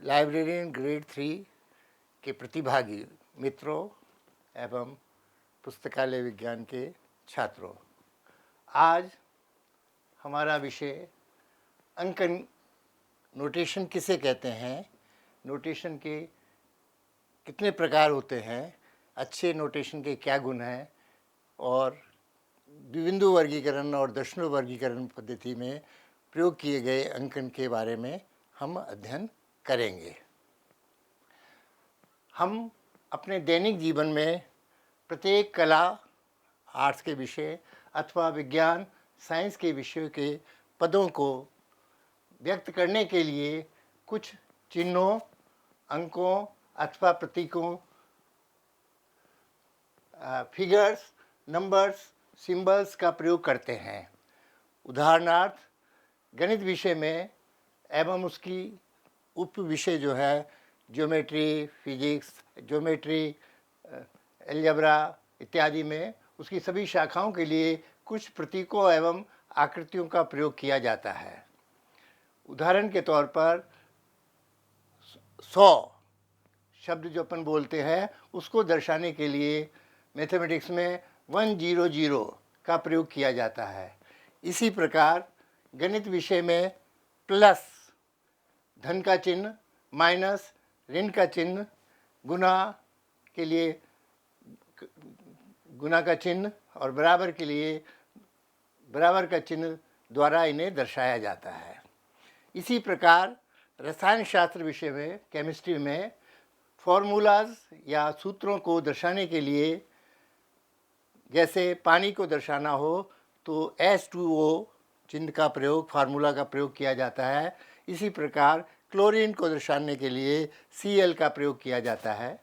Librarian grade 3 के प्रतिभागी मित्रों एवं पुस्तकालय विज्ञान के छात्रों, आज हमारा विषय अंकन नोटेशन किसे कहते हैं, नोटेशन के कितने प्रकार होते हैं, अच्छे नोटेशन के क्या गुण हैं और द्विबिंदु वर्गीकरण और दशमलव वर्गीकरण पद्धति में प्रयोग किए गए अंकन के बारे में हम अध्ययन करेंगे। हम अपने दैनिक जीवन में प्रत्येक कला, आर्ट्स के विषय अथवा विज्ञान, साइंस के विषयों के पदों को व्यक्त करने के लिए कुछ चिन्हों, अंकों अथवा प्रतीकों, फिगर्स, नंबर्स, सिंबल्स का प्रयोग करते हैं। उदाहरणार्थ गणित विषय में एवं उसकी उप विषय जो है ज्योमेट्री, फिजिक्स, ज्योमेट्री, अलजेब्रा इत्यादि में उसकी सभी शाखाओं के लिए कुछ प्रतीकों एवं आकृतियों का प्रयोग किया जाता है। उदाहरण के तौर पर 100 शब्द जो अपन बोलते हैं उसको दर्शाने के लिए मैथमेटिक्स में 100 का प्रयोग किया जाता है। इसी प्रकार गणित विषय में प्लस धन का चिन्ह, माइनस ऋण का चिन्ह, गुना के लिए गुना का चिन्ह और बराबर के लिए बराबर का चिन्ह द्वारा इन्हें दर्शाया जाता है। इसी प्रकार रसायन शास्त्र विषय में, केमिस्ट्री में फॉर्मूलाज या सूत्रों को दर्शाने के लिए, जैसे पानी को दर्शाना हो तो H2O चिन्ह का प्रयोग, फार्मूला का प्रयोग किया जाता है। इसी प्रकार क्लोरीन को दर्शाने के लिए Cl का प्रयोग किया जाता है।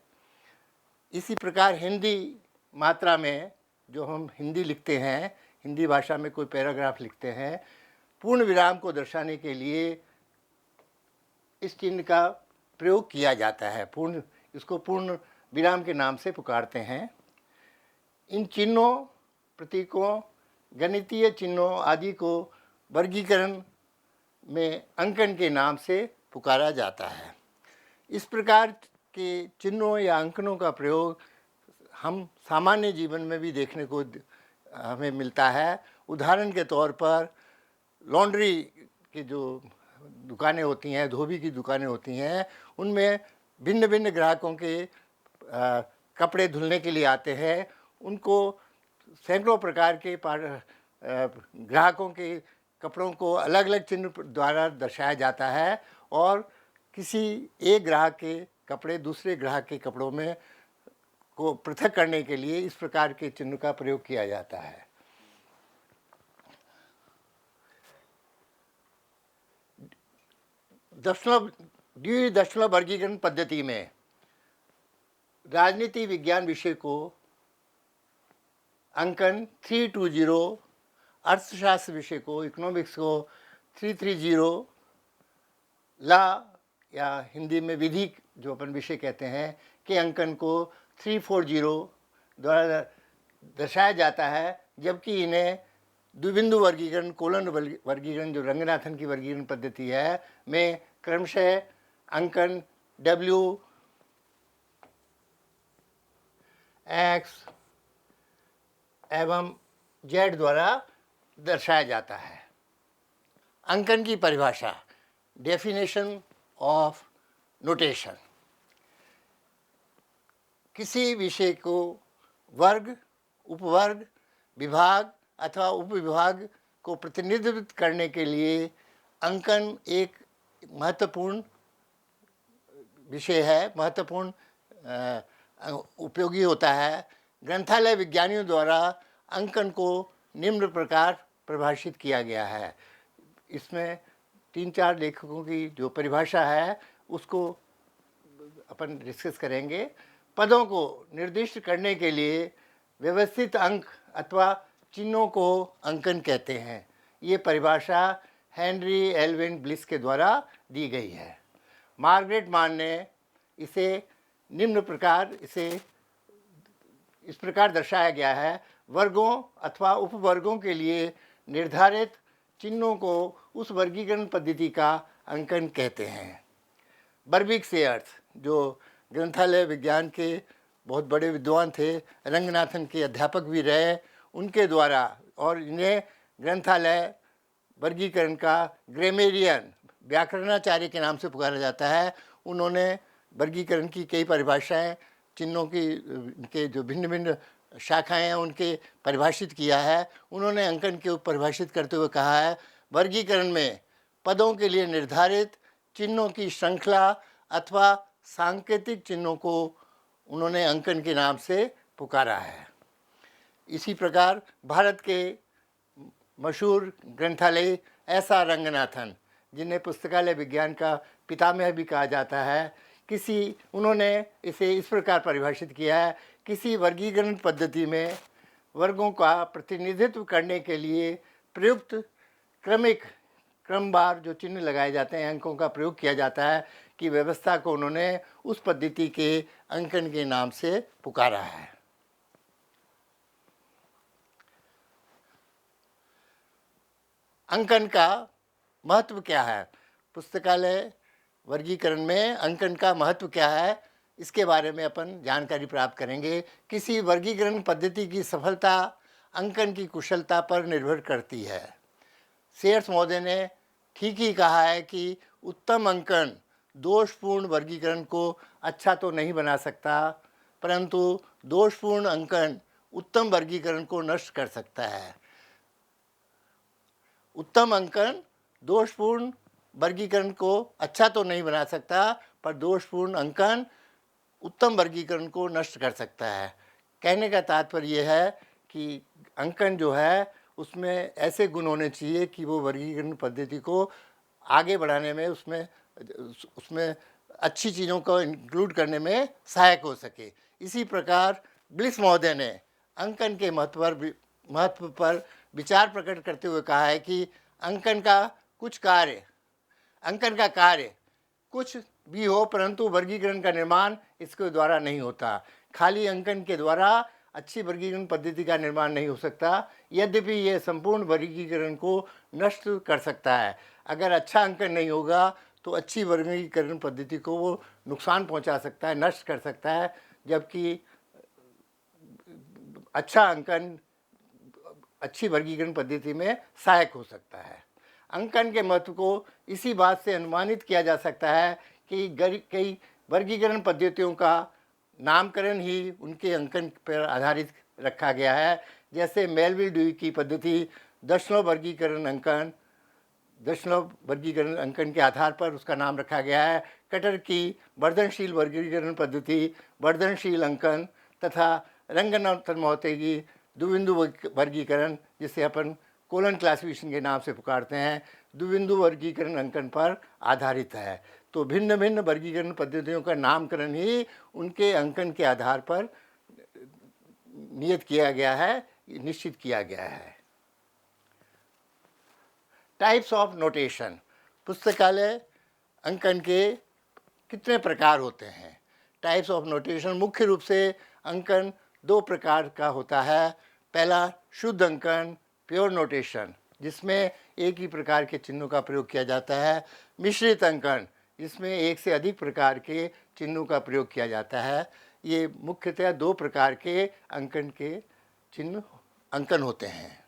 इसी प्रकार हिंदी मात्रा में जो हम हिंदी लिखते हैं, हिंदी भाषा में कोई पैराग्राफ लिखते हैं, पूर्ण विराम को दर्शाने के लिए इस चिन्ह का प्रयोग किया जाता है। इसको पूर्ण विराम के नाम से पुकारते हैं। इन चिन्हों, प्रतीकों, गणितीय चिन्हों आदि को वर्गीकरण में अंकन के नाम से पुकारा जाता है। इस प्रकार के चिन्हों या अंकनों का प्रयोग हम सामान्य जीवन में भी देखने को हमें मिलता है। उदाहरण के तौर पर लॉन्ड्री की जो दुकानें होती हैं, धोबी की दुकानें होती हैं, उनमें भिन्न भिन्न ग्राहकों के कपड़े धुलने के लिए आते हैं। उनको सैकड़ों प्रकार के ग्राहकों के कपड़ों को अलग अलग चिन्ह द्वारा दर्शाया जाता है और किसी एक ग्राहक के कपड़े दूसरे ग्राहक के कपड़ों में को पृथक करने के लिए इस प्रकार के चिन्ह का प्रयोग किया जाता है। द्विदशमलव वर्गीकरण पद्धति में राजनीति विज्ञान विषय को अंकन 320, अर्थशास्त्र विषय को, इकोनॉमिक्स को 330, ला या हिंदी में विधि जो अपन विषय कहते हैं के अंकन को 340 द्वारा दर्शाया जाता है, जबकि इन्हें द्विबिंदु वर्गीकरण, कोलन वर्गीकरण जो रंगनाथन की वर्गीकरण पद्धति है में क्रमशः अंकन W, X एवं Z द्वारा दर्शाया जाता है। अंकन की परिभाषा, डेफिनेशन ऑफ नोटेशन। किसी विषय को वर्ग, उपवर्ग, विभाग अथवा उपविभाग को प्रतिनिधित्व करने के लिए अंकन एक महत्वपूर्ण विषय है, महत्वपूर्ण उपयोगी होता है। ग्रंथालय विज्ञानियों द्वारा अंकन को निम्न प्रकार परिभाषित किया गया है। इसमें 3-4 लेखकों की जो परिभाषा है उसको अपन डिस्कस करेंगे। पदों को निर्दिष्ट करने के लिए व्यवस्थित अंक अथवा चिन्हों को अंकन कहते हैं। ये परिभाषा हेनरी एल्विन ब्लिस के द्वारा दी गई है। मार्गरेट मान ने इसे इस प्रकार दर्शाया गया है: वर्गों अथवा उपवर्गों के लिए निर्धारित चिन्हों को उस वर्गीकरण पद्धति का अंकन कहते हैं। बर्बिक सेयर्स, जो ग्रंथालय विज्ञान के बहुत बड़े विद्वान थे, रंगनाथन के अध्यापक भी रहे, उनके द्वारा, और इन्हें ग्रंथालय वर्गीकरण का ग्रामेरियन, व्याकरणाचार्य के नाम से पुकारा जाता है। उन्होंने वर्गीकरण की कई परिभाषाएं, चिन्हों की के जो भिन्न भिन्न शाखाएं हैं उनके परिभाषित किया है। उन्होंने अंकन के परिभाषित करते हुए कहा है, वर्गीकरण में पदों के लिए निर्धारित चिन्हों की श्रृंखला अथवा सांकेतिक चिन्हों को उन्होंने अंकन के नाम से पुकारा है। इसी प्रकार भारत के मशहूर ग्रंथालय S.R. रंगनाथन, जिन्हें पुस्तकालय विज्ञान का पितामह भी कहा जाता है, उन्होंने इसे इस प्रकार परिभाषित किया है, किसी वर्गीकरण पद्धति में वर्गों का प्रतिनिधित्व करने के लिए प्रयुक्त क्रमवार जो चिन्ह लगाए जाते हैं, अंकों का प्रयोग किया जाता है, कि व्यवस्था को उन्होंने उस पद्धति के अंकन के नाम से पुकारा है। अंकन का महत्व क्या है? पुस्तकालय वर्गीकरण में अंकन का महत्व क्या है, इसके बारे में अपन जानकारी प्राप्त करेंगे। किसी वर्गीकरण पद्धति की सफलता अंकन की कुशलता पर निर्भर करती है। सेयर्स महोदय ने ठीक ही कहा है कि उत्तम अंकन दोषपूर्ण वर्गीकरण को अच्छा तो नहीं बना सकता, परंतु दोषपूर्ण अंकन उत्तम वर्गीकरण को नष्ट कर सकता है। उत्तम अंकन दोषपूर्ण वर्गीकरण को अच्छा तो नहीं बना सकता, पर दोषपूर्ण अंकन उत्तम वर्गीकरण को नष्ट कर सकता है। कहने का तात्पर्य यह है कि अंकन जो है उसमें ऐसे गुण होने चाहिए कि वो वर्गीकरण पद्धति को आगे बढ़ाने में, उसमें अच्छी चीज़ों को इंक्लूड करने में सहायक हो सके। इसी प्रकार ब्लिस महोदय ने अंकन के महत्व पर विचार प्रकट करते हुए कहा है कि अंकन का कार्य कुछ भी हो, परंतु वर्गीकरण का निर्माण इसके द्वारा नहीं होता। खाली अंकन के द्वारा अच्छी वर्गीकरण पद्धति का निर्माण नहीं हो सकता, यद्यपि यह संपूर्ण वर्गीकरण को नष्ट कर सकता है। अगर अच्छा अंकन नहीं होगा तो अच्छी वर्गीकरण पद्धति को वो नुकसान पहुंचा सकता है, नष्ट कर सकता है, जबकि अच्छा अंकन अच्छी वर्गीकरण पद्धति में सहायक हो सकता है। अंकन के महत्व को इसी बात से अनुमानित किया जा सकता है कि कई वर्गीकरण पद्धतियों का नामकरण ही उनके अंकन पर आधारित रखा गया है। जैसे मेलविल ड्यूई की पद्धति दशमलव वर्गीकरण अंकन के आधार पर उसका नाम रखा गया है। कटर की वर्धनशील वर्गीकरण पद्धति वर्धनशील अंकन, तथा रंगनाथन महोदय की द्विबिंदु वर्गीकरण, जिसे अपन कोलन क्लासिफिकेशन के नाम से पुकारते हैं, द्विबिंदु वर्गीकरण अंकन पर आधारित है। तो भिन्न भिन्न वर्गीकरण पद्धतियों का नामकरण ही उनके अंकन के आधार पर नियत किया गया है, निश्चित किया गया है। Types of notation. पुस्तकालय अंकन के कितने प्रकार होते हैं? टाइप्स ऑफ नोटेशन, मुख्य रूप से अंकन दो प्रकार का होता है। पहला शुद्ध अंकन, प्योर नोटेशन, जिसमें एक ही प्रकार के चिन्हों का प्रयोग किया जाता है। मिश्रित अंकन, जिसमें एक से अधिक प्रकार के चिन्हों का प्रयोग किया जाता है। ये मुख्यतः दो प्रकार के अंकन होते हैं।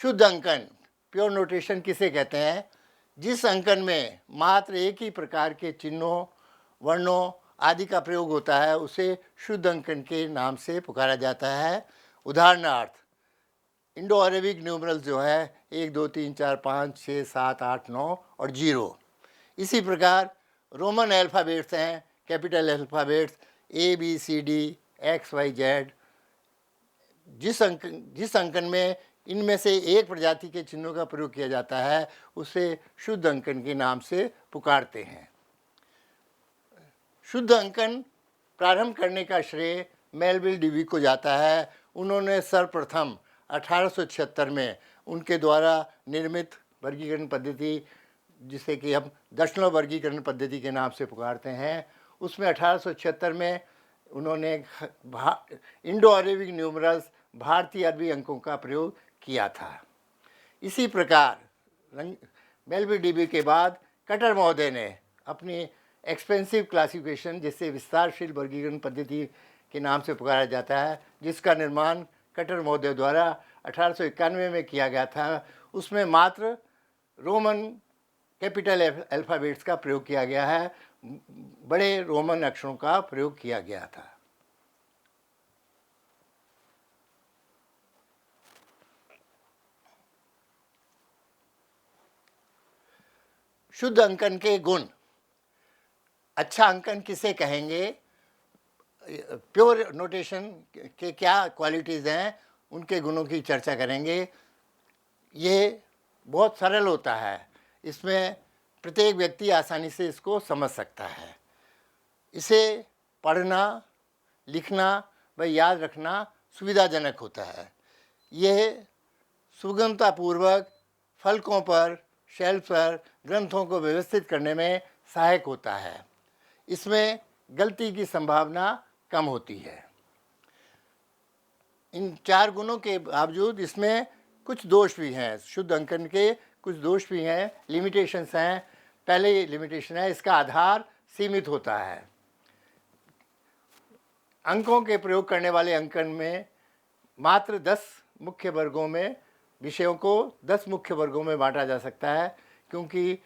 शुद्ध अंकन, प्योर नोटेशन किसे कहते हैं? जिस अंकन में मात्र एक ही प्रकार के चिन्हों, वर्णों आदि का प्रयोग होता है, उसे शुद्ध अंकन के नाम से पुकारा जाता है। उदाहरणार्थ इंडो अरेबिक न्यूमरल्स जो है 1 2 3 4 5 6 7 8 9 और 0। इसी प्रकार रोमन अल्फ़ाबेट्स हैं, कैपिटल अल्फ़ाबेट्स ABCD XYZ। जिस अंकन में इनमें से एक प्रजाति के चिन्हों का प्रयोग किया जाता है, उसे शुद्ध अंकन के नाम से पुकारते हैं। शुद्ध अंकन प्रारंभ करने का श्रेय मेलविल ड्यूई को जाता है। उन्होंने सर्वप्रथम 1876 में उनके द्वारा निर्मित वर्गीकरण पद्धति, जिसे कि हम दशमलव वर्गीकरण पद्धति के नाम से पुकारते हैं, उसमें 1876 में उन्होंने इंडो अरेबिक न्यूमरल्स, भारतीय अरबी अंकों का प्रयोग किया था। इसी प्रकार मेलविल ड्यूई के बाद कटर महोदय ने अपनी एक्सपेंसिव क्लासिफिकेशन, जिससे विस्तारशील वर्गीकरण पद्धति के नाम से पुकारा जाता है, जिसका निर्माण कटर महोदय द्वारा 1891 में किया गया था, उसमें मात्र रोमन कैपिटल अल्फ़ाबेट्स का प्रयोग किया गया है, बड़े रोमन अक्षरों का प्रयोग किया गया था। शुद्ध अंकन के गुण। अच्छा अंकन किसे कहेंगे, प्योर नोटेशन के क्या क्वालिटीज़ हैं, उनके गुणों की चर्चा करेंगे। ये बहुत सरल होता है, इसमें प्रत्येक व्यक्ति आसानी से इसको समझ सकता है। इसे पढ़ना, लिखना व याद रखना सुविधाजनक होता है। यह सुगमतापूर्वक फलकों पर, शेल्फ पर ग्रंथों को व्यवस्थित करने में सहायक होता है। इसमें गलती की संभावना कम होती है। इन 4 गुणों के बावजूद इसमें कुछ दोष भी हैं, शुद्ध अंकन के कुछ दोष भी हैं, लिमिटेशंस हैं। पहले लिमिटेशन है, इसका आधार सीमित होता है। अंकों के प्रयोग करने वाले अंकन में मात्र 10 मुख्य वर्गों में, विषयों को 10 मुख्य वर्गों में बांटा जा सकता है, क्योंकि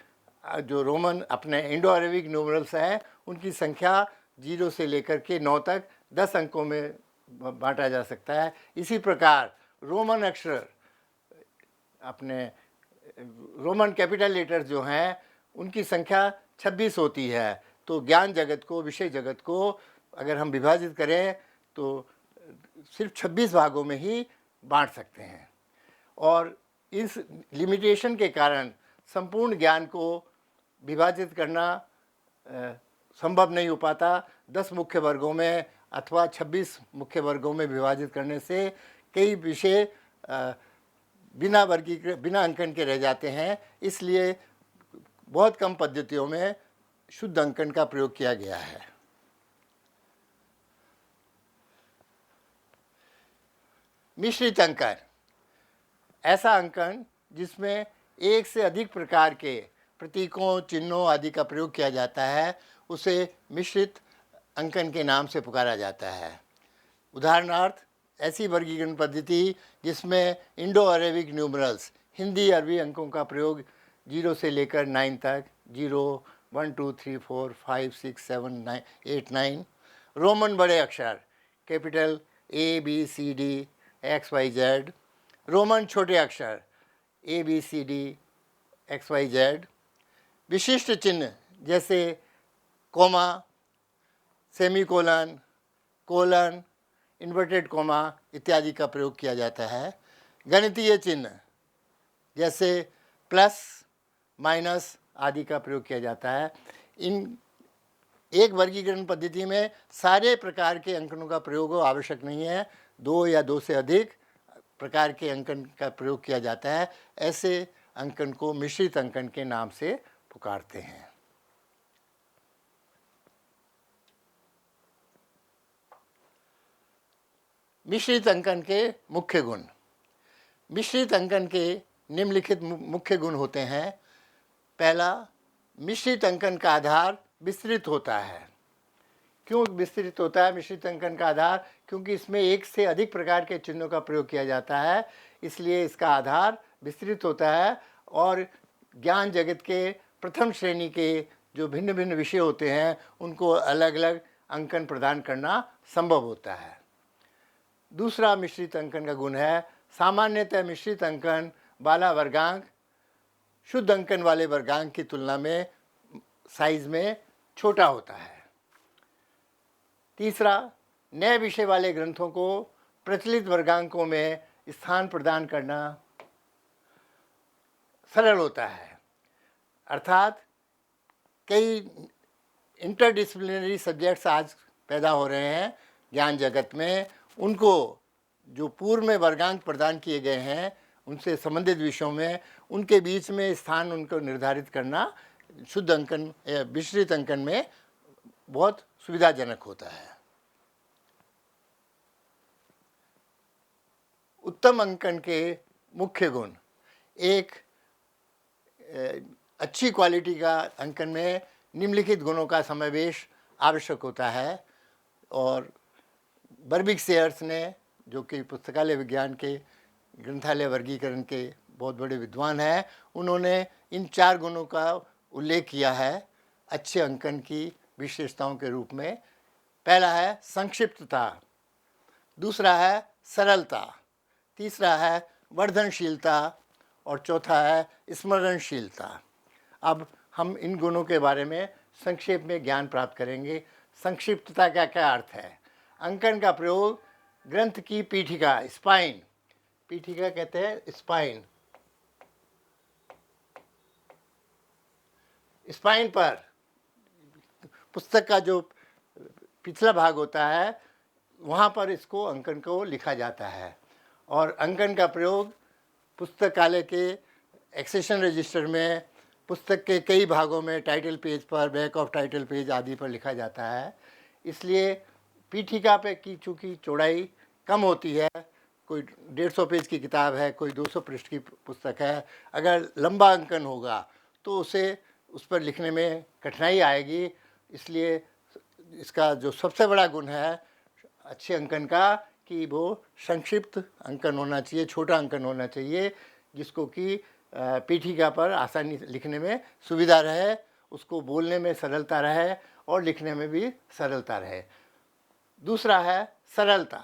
जो रोमन अपने इंडो अरेबिक न्यूमरल्स हैं, उनकी संख्या 0 से लेकर के 9 तक 10 अंकों में बांटा जा सकता है। इसी प्रकार रोमन अक्षर, अपने रोमन कैपिटल लेटर्स जो हैं, उनकी संख्या 26 होती है। तो ज्ञान जगत को, विषय जगत को अगर हम विभाजित करें तो सिर्फ 26 भागों में ही बांट सकते हैं। और इस लिमिटेशन के कारण संपूर्ण ज्ञान को विभाजित करना संभव नहीं हो पाता। 10 मुख्य वर्गों में अथवा 26 मुख्य वर्गों में विभाजित करने से कई विषय बिना अंकन के रह जाते हैं। इसलिए बहुत कम पद्धतियों में शुद्ध अंकन का प्रयोग किया गया है। मिश्रित अंकन, ऐसा अंकन जिसमें एक से अधिक प्रकार के प्रतीकों, चिन्हों आदि का प्रयोग किया जाता है, उसे मिश्रित अंकन के नाम से पुकारा जाता है। उदाहरणार्थ, ऐसी वर्गीकरण पद्धति जिसमें इंडो अरेबिक न्यूमरल्स, हिंदी अरबी अंकों का प्रयोग 0 से लेकर 9 तक, 0, 1, 2, 3, 4, 5, 6, 7, 9, 8, 9, रोमन बड़े अक्षर कैपिटल ABCD XYZ, रोमन छोटे अक्षर ABCD XYZ, विशिष्ट चिन्ह जैसे comma, semicolon, colon, inverted comma इत्यादि का प्रयोग किया जाता है। गणितीय चिन्ह जैसे प्लस, माइनस आदि का प्रयोग किया जाता है। इन एक वर्गीकरण पद्धति में सारे प्रकार के अंकनों का प्रयोग आवश्यक नहीं है, 2 या 2 से अधिक प्रकार के अंकन का प्रयोग किया जाता है। ऐसे अंकन को मिश्रित अंकन के नाम से पुकारते हैं। मिश्रित अंकन के मुख्य गुण। मिश्रित अंकन के निम्नलिखित मुख्य गुण होते हैं। पहला, मिश्रित अंकन का आधार विस्तृत होता है। क्यों विस्तृत होता है मिश्रित अंकन का आधार? क्योंकि इसमें एक से अधिक प्रकार के चिन्हों का प्रयोग किया जाता है, इसलिए इसका आधार विस्तृत होता है और ज्ञान जगत के प्रथम श्रेणी के जो भिन्न भिन्न विषय होते हैं, उनको अलग अलग अंकन प्रदान करना संभव होता है। दूसरा मिश्रित अंकन का गुण है, सामान्यतः मिश्रित अंकन वाला वर्गांक शुद्ध अंकन वाले वर्गांक की तुलना में साइज में छोटा होता है। तीसरा, नए विषय वाले ग्रंथों को प्रचलित वर्गांकों में स्थान प्रदान करना सरल होता है। अर्थात कई इंटरडिसिप्लिनरी सब्जेक्ट्स आज पैदा हो रहे हैं ज्ञान जगत में, उनको जो पूर्व में वर्गांक प्रदान किए गए हैं उनसे संबंधित विषयों में, उनके बीच में स्थान उनको निर्धारित करना शुद्ध अंकन या मिश्रित अंकन में बहुत सुविधाजनक होता है। उत्तम अंकन के मुख्य गुण। एक अच्छी क्वालिटी का अंकन में निम्नलिखित गुणों का समावेश आवश्यक होता है। और बर्बिक सेयर्स ने, जो कि पुस्तकालय विज्ञान के ग्रंथालय वर्गीकरण के बहुत बड़े विद्वान हैं, उन्होंने इन 4 गुणों का उल्लेख किया है अच्छे अंकन की विशेषताओं के रूप में। पहला है संक्षिप्तता, दूसरा है सरलता, तीसरा है वर्धनशीलता और चौथा है स्मरणशीलता। अब हम इन गुणों के बारे में संक्षेप में ज्ञान प्राप्त करेंगे। संक्षिप्तता का क्या अर्थ है? अंकन का प्रयोग ग्रंथ की पीठिका, स्पाइन, पीठिका कहते हैं स्पाइन, स्पाइन पर पुस्तक का जो पिछला भाग होता है वहाँ पर इसको अंकन को लिखा जाता है। और अंकन का प्रयोग पुस्तकालय के एक्सेशन रजिस्टर में पुस्तक के कई भागों में टाइटल पेज पर, बैक ऑफ टाइटल पेज आदि पर लिखा जाता है। इसलिए पीठिका पे की चूँकि चौड़ाई कम होती है, कोई 150 पेज की किताब है, कोई 200 पृष्ठ की पुस्तक है, अगर लंबा अंकन होगा तो उसे उस पर लिखने में कठिनाई आएगी। इसलिए इसका जो सबसे बड़ा गुण है अच्छे अंकन का कि वो संक्षिप्त अंकन होना चाहिए, छोटा अंकन होना चाहिए, जिसको कि पीठिका पर आसानी लिखने में सुविधा रहे, उसको बोलने में सरलता रहे और लिखने में भी सरलता रहे। दूसरा है सरलता।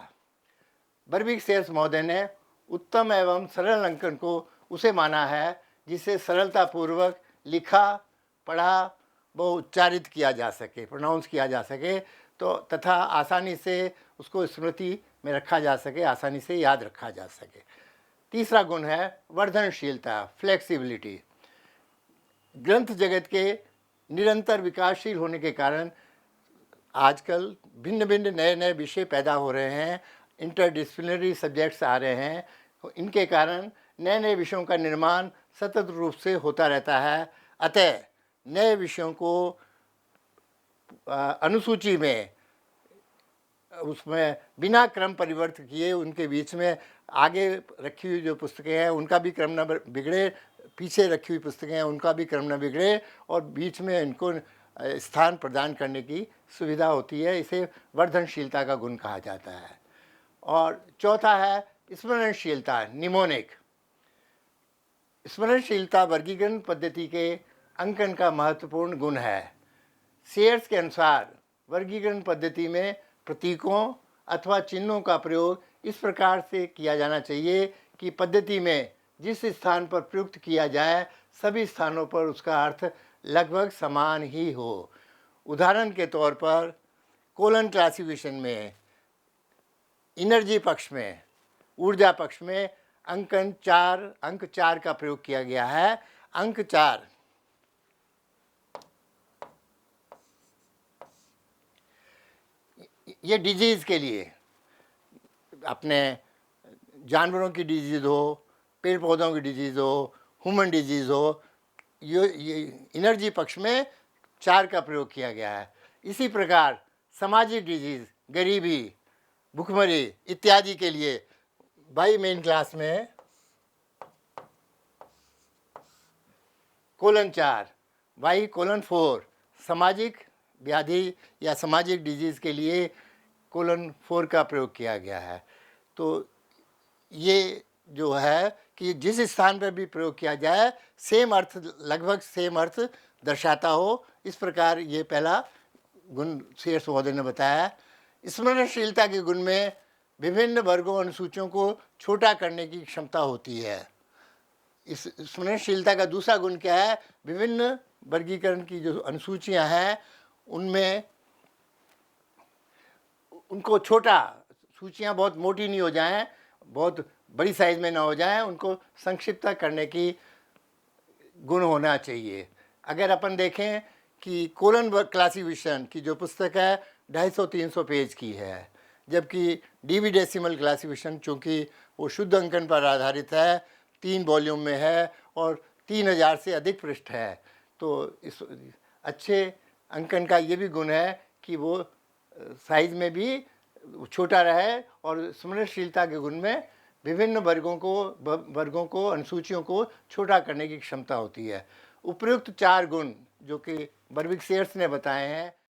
बर्बिक सेयर्स महोदय ने उत्तम एवं सरल अंकन को उसे माना है जिसे सरलतापूर्वक लिखा, पढ़ा व उच्चारित किया जा सके, प्रोनाउंस किया जा सके, तो तथा आसानी से उसको स्मृति में रखा जा सके, आसानी से याद रखा जा सके। तीसरा गुण है वर्धनशीलता, फ्लेक्सिबिलिटी। ग्रंथ जगत के निरंतर विकासशील होने के कारण आजकल भिन्न भिन्न नए नए विषय पैदा हो रहे हैं, इंटरडिसिप्लिनरी सब्जेक्ट्स आ रहे हैं, इनके कारण नए नए विषयों का निर्माण सतत रूप से होता रहता है। अतः नए विषयों को अनुसूची में उसमें बिना क्रम परिवर्तन किए उनके बीच में आगे रखी हुई जो पुस्तकें हैं उनका भी क्रम न बिगड़े, पीछे रखी हुई पुस्तकें हैं उनका भी क्रम न बिगड़े और बीच में इनको स्थान प्रदान करने की सुविधा होती है। इसे वर्धनशीलता का गुण कहा जाता है। और चौथा है स्मरणशीलता, निमोनिक। स्मरणशीलता वर्गीकरण पद्धति के अंकन का महत्वपूर्ण गुण है। सेयर्स के अनुसार वर्गीकरण पद्धति में प्रतीकों अथवा चिन्हों का प्रयोग इस प्रकार से किया जाना चाहिए कि पद्धति में जिस स्थान पर प्रयुक्त किया जाए सभी स्थानों पर उसका अर्थ लगभग समान ही हो। उदाहरण के तौर पर कोलन क्लासिफिकेशन में एनर्जी पक्ष में, ऊर्जा पक्ष में अंक 4 का प्रयोग किया गया है। अंक 4 ये डिजीज़ के लिए, अपने जानवरों की डिजीज़ हो, पेड़ पौधों की डिजीज़ हो, ह्यूमन डिजीज़ हो, ये एनर्जी पक्ष में 4 का प्रयोग किया गया है। इसी प्रकार सामाजिक डिजीज़, गरीबी, भुखमरी इत्यादि के लिए बाई मेन क्लास में कोलन 4, वाई कोलन 4 सामाजिक व्याधि या सामाजिक डिजीज़ के लिए कोलन 4 का प्रयोग किया गया है। तो ये जो है कि जिस स्थान पर भी प्रयोग किया जाए सेम अर्थ, लगभग सेम अर्थ दर्शाता हो, इस प्रकार ये पहला गुण सेयर्स महोदय ने बताया। स्मरणशीलता के गुण में विभिन्न वर्गों अनुसूचियों को छोटा करने की क्षमता होती है। इस स्मरणशीलता का दूसरा गुण क्या है? विभिन्न वर्गीकरण की जो अनुसूचियां हैं उनमें उनको छोटा, सूचियां बहुत मोटी नहीं हो जाएं, बहुत बड़ी साइज में ना हो जाएं, उनको संक्षिप्त करने की गुण होना चाहिए। अगर अपन देखें कि कोलन क्लासिफिकेशन की जो पुस्तक है 250-300 पेज की है, जबकि डीवी डेसिमल क्लासिफिकेशन चूँकि वो शुद्ध अंकन पर आधारित है, 3 वॉल्यूम में है और 3000 से अधिक पृष्ठ है। तो इस अच्छे अंकन का ये भी गुण है कि वो साइज में भी छोटा रहे और स्मरणशीलता के गुण में विभिन्न वर्गों को अनुसूचियों को छोटा करने की क्षमता होती है। उपयुक्त 4 गुण जो कि बर्विक सेयर्स ने बताए हैं।